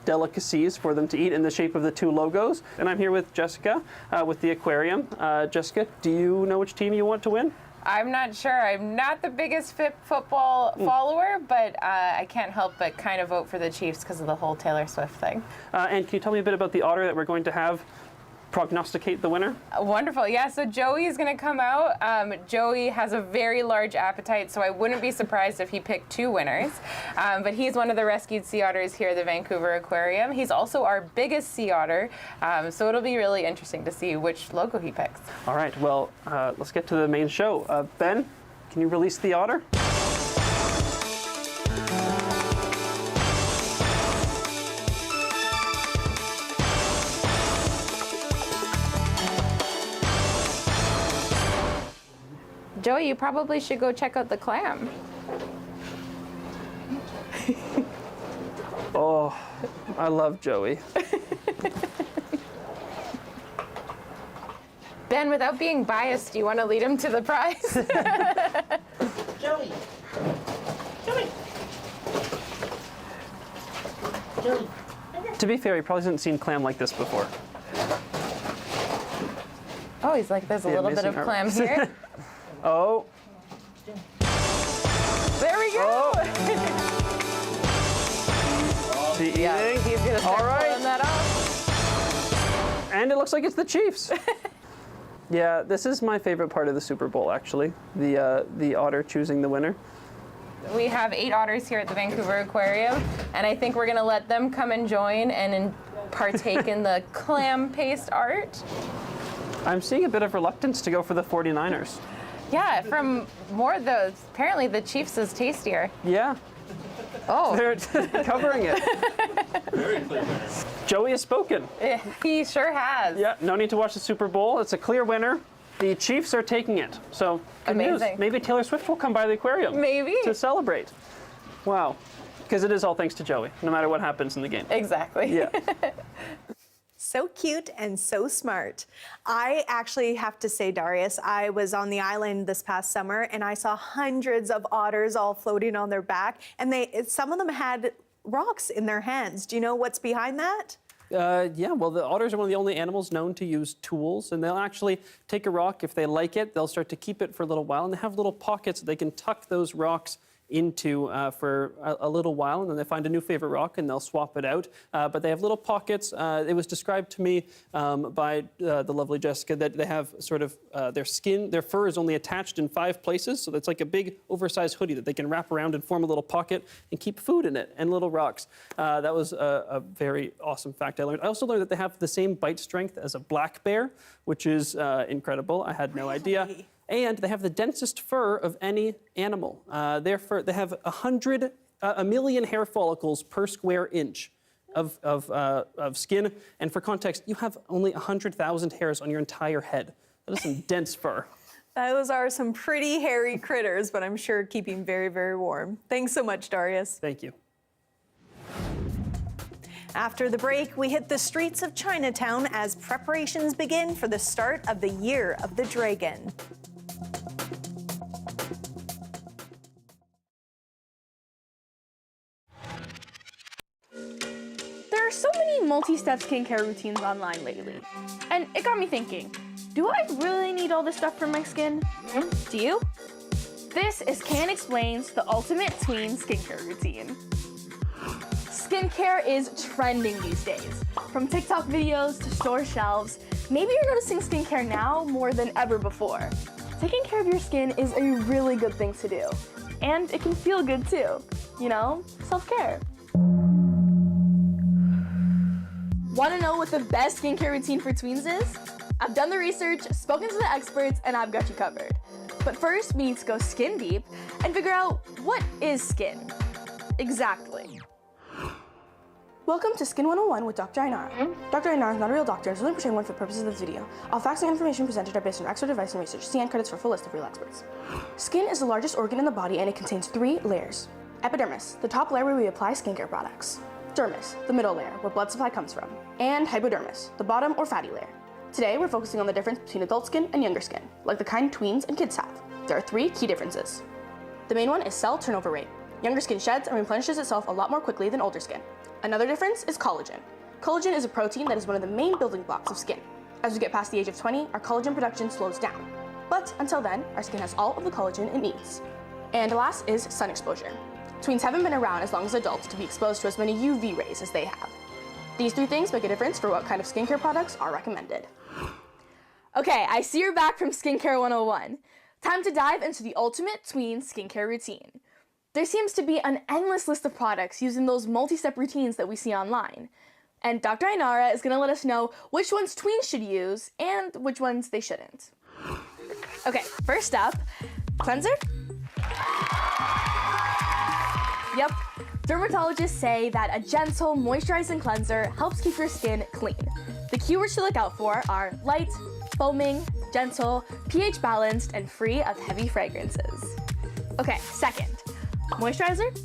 delicacies for them to eat in the shape of the two logos. And I'm here with Jessica with the aquarium. Jessica, do you know which team you want to win? I'm not sure. I'm not the biggest football follower, but I can't help but kind of vote for the Chiefs because of the whole Taylor Swift thing. And can you tell me a bit about the otter that we're going to have prognosticate the winner? Wonderful. Yeah, so Joey is going to come out. Joey has a very large appetite, so I wouldn't be surprised if he picked two winners. But he's one of the rescued sea otters here at the Vancouver Aquarium. He's also our biggest sea otter, so it'll be really interesting to see which logo he picks. All right, well, let's get to the main show. Ben, can you release the otter? Joey, you probably should go check out the clam. Oh, I love Joey. Ben, without being biased, do you want to lead him to the prize? Joey. Joey. Joey. To be fair, he probably hasn't seen clam like this before. Oh, he's like, there's a little bit of clam here. Oh. There we go. Oh. He's eating. Yeah, he's gonna start pulling that off. And it looks like it's the Chiefs. Yeah, this is my favorite part of the Super Bowl, actually. The otter choosing the winner. We have 8 otters here at the Vancouver Aquarium, and I think we're gonna let them come and join and partake in the clam paste art. I'm seeing a bit of reluctance to go for the 49ers. Yeah, from apparently the Chiefs is tastier. Yeah. Oh. They're covering it. Very clear. Joey has spoken. He sure has. Yeah, no need to watch the Super Bowl. It's a clear winner. The Chiefs are taking it. So good news. Maybe Taylor Swift will come by the aquarium. Maybe. To celebrate. Wow. Because it is all thanks to Joey, no matter what happens in the game. Exactly. Yeah. So cute and so smart. I actually have to say, Darius, I was on the island this past summer and I saw hundreds of otters all floating on their back, and some of them had rocks in their hands. Do you know what's behind that? Yeah, well, the otters are one of the only animals known to use tools, and they'll actually take a rock. If they like it, they'll start to keep it for a little while, and they have little pockets that they can tuck those rocks into for a little while, and then they find a new favorite rock and they'll swap it out. But they have little pockets. It was described to me by the lovely Jessica that they have sort of their fur is only attached in 5 places, so that's like a big oversized hoodie that they can wrap around and form a little pocket and keep food in it and little rocks. That was a very awesome fact I learned. I also learned that they have the same bite strength as a black bear, which is incredible. I had no idea. And they have the densest fur of any animal. They have 1 million hair follicles per square inch of skin. And for context, you have only 100,000 hairs on your entire head. That is some dense fur. Those are some pretty hairy critters, but I'm sure keeping very, very warm. Thanks so much, Darius. Thank you. After the break, we hit the streets of Chinatown as preparations begin for the start of the Year of the Dragon. There are so many multi-step skincare routines online lately, and it got me thinking, do I really need all this stuff for my skin? Do you? This is Can Explains, the ultimate tween skincare routine. Skincare is trending these days. From TikTok videos to store shelves, maybe you're noticing skincare now more than ever before. Taking care of your skin is a really good thing to do. And it can feel good too. You know, self-care. Want to know what the best skincare routine for tweens is? I've done the research, spoken to the experts, and I've got you covered. But first, we need to go skin deep and figure out what is skin. Exactly. Welcome to Skin 101 with Dr. Ainara. Dr. Ainara is not a real doctor and is only portraying one for the purposes of this video. All facts and information presented are based on expert advice and research. See end credits for a full list of real experts. Skin is the largest organ in the body and it contains 3 layers. Epidermis, the top layer where we apply skincare products. Dermis, the middle layer where blood supply comes from. And hypodermis, the bottom or fatty layer. Today, we're focusing on the difference between adult skin and younger skin, like the kind tweens and kids have. There are 3 key differences. The main one is cell turnover rate. Younger skin sheds and replenishes itself a lot more quickly than older skin. Another difference is collagen. Collagen is a protein that is one of the main building blocks of skin. As we get past the age of 20, our collagen production slows down. But until then, our skin has all of the collagen it needs. And last is sun exposure. Tweens haven't been around as long as adults to be exposed to as many UV rays as they have. These 3 things make a difference for what kind of skincare products are recommended. Okay, I see you're back from Skincare 101. Time to dive into the ultimate tween skincare routine. There seems to be an endless list of products using those multi-step routines that we see online. And Dr. Ainara is going to let us know which ones tweens should use and which ones they shouldn't. Okay, first up, cleanser. Yep, dermatologists say that a gentle, moisturizing cleanser helps keep your skin clean. The keywords to look out for are light, foaming, gentle, pH balanced, and free of heavy fragrances. Okay, second, moisturizer.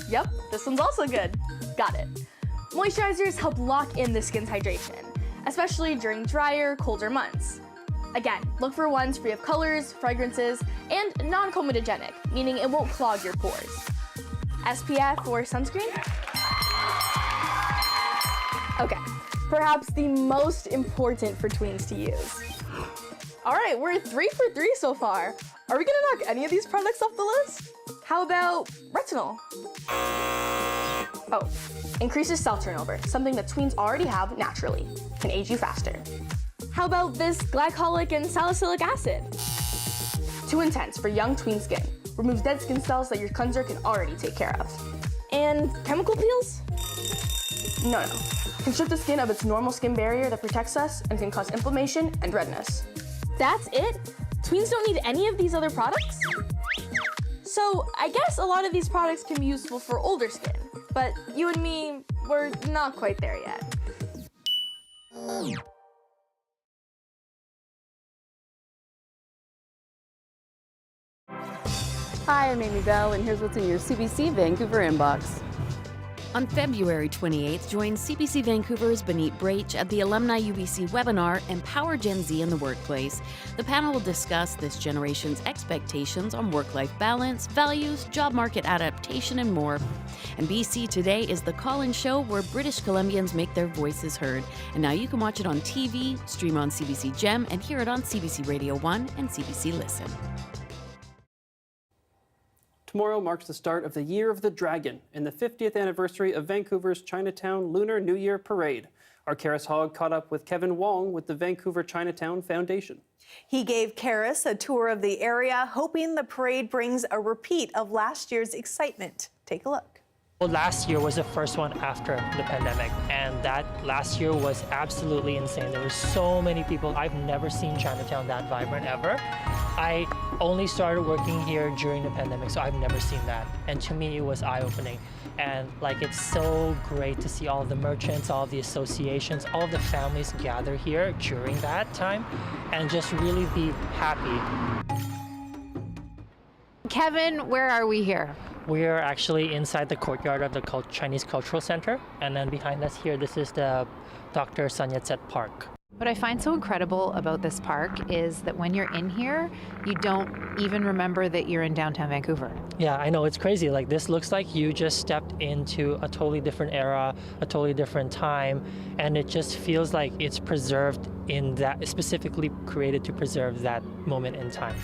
Yep, this one's also good. Got it. Moisturizers help lock in the skin's hydration, especially during drier, colder months. Again, look for ones free of colors, fragrances, and non-comedogenic, meaning it won't clog your pores. SPF or sunscreen? Okay, perhaps the most important for tweens to use. All right, we're 3 for 3 so far. Are we gonna knock any of these products off the list? How about retinol? Oh, increases cell turnover, something that tweens already have naturally, can age you faster. How about this glycolic and salicylic acid? Too intense for young tween skin. Removes dead skin cells that your cleanser can already take care of. And chemical peels? No. Can strip the skin of its normal skin barrier that protects us and can cause inflammation and redness. That's it? Tweens don't need any of these other products? So I guess a lot of these products can be useful for older skin, but you and me, we're not quite there yet. Hi, I'm Amy Bell, and here's what's in your CBC Vancouver inbox. On February 28th, join CBC Vancouver's Benit Brach at the Alumni UBC webinar, Empower Gen Z in the Workplace. The panel will discuss this generation's expectations on work-life balance, values, job market adaptation, and more. And BC Today is the call-in show where British Columbians make their voices heard. And now you can watch it on TV, stream on CBC Gem, and hear it on CBC Radio 1 and CBC Listen. Tomorrow marks the start of the Year of the Dragon and the 50th anniversary of Vancouver's Chinatown Lunar New Year Parade. Our Karis Hogg caught up with Kevin Wong with the Vancouver Chinatown Foundation. He gave Karis a tour of the area, hoping the parade brings a repeat of last year's excitement. Take a look. Well, last year was the first one after the pandemic, and that last year was absolutely insane. There were so many people. I've never seen Chinatown that vibrant ever. I only started working here during the pandemic, so I've never seen that. And to me, it was eye-opening. And it's so great to see all of the merchants, all of the associations, all of the families gather here during that time and just really be happy. Kevin, where are we here? We are actually inside the courtyard of the Chinese Cultural Center, and then behind us here, this is the Dr. Sun Yat-sen Park. What I find so incredible about this park is that when you're in here, you don't even remember that you're in downtown Vancouver. Yeah, I know, it's crazy. This looks like you just stepped into a totally different era, a totally different time, and it just feels like it's preserved in that, specifically created to preserve that moment in time.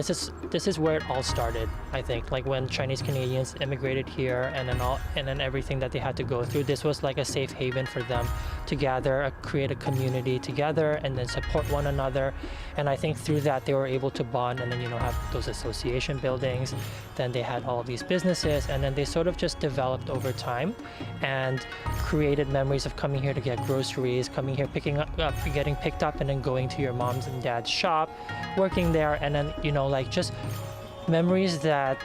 This is where it all started, I think. Like when Chinese Canadians immigrated here, and then everything that they had to go through. This was like a safe haven for them to gather, create a community together, and then support one another. And I think through that they were able to bond, and then have those association buildings. Then they had all of these businesses, and then they sort of just developed over time, and created memories of coming here to get groceries, coming here, getting picked up, and then going to your mom's and dad's shop, working there, and then like just memories that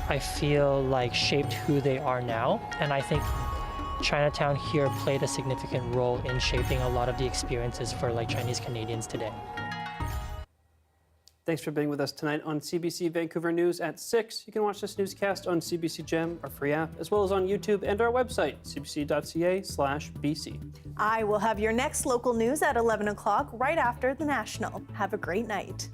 I feel like shaped who they are now. And I think Chinatown here played a significant role in shaping a lot of the experiences for like Chinese Canadians today. Thanks for being with us tonight on CBC Vancouver News at 6. You can watch this newscast on CBC Gem, our free app, as well as on YouTube and our website, cbc.ca/BC. I will have your next local news at 11 o'clock right after the National. Have a great night.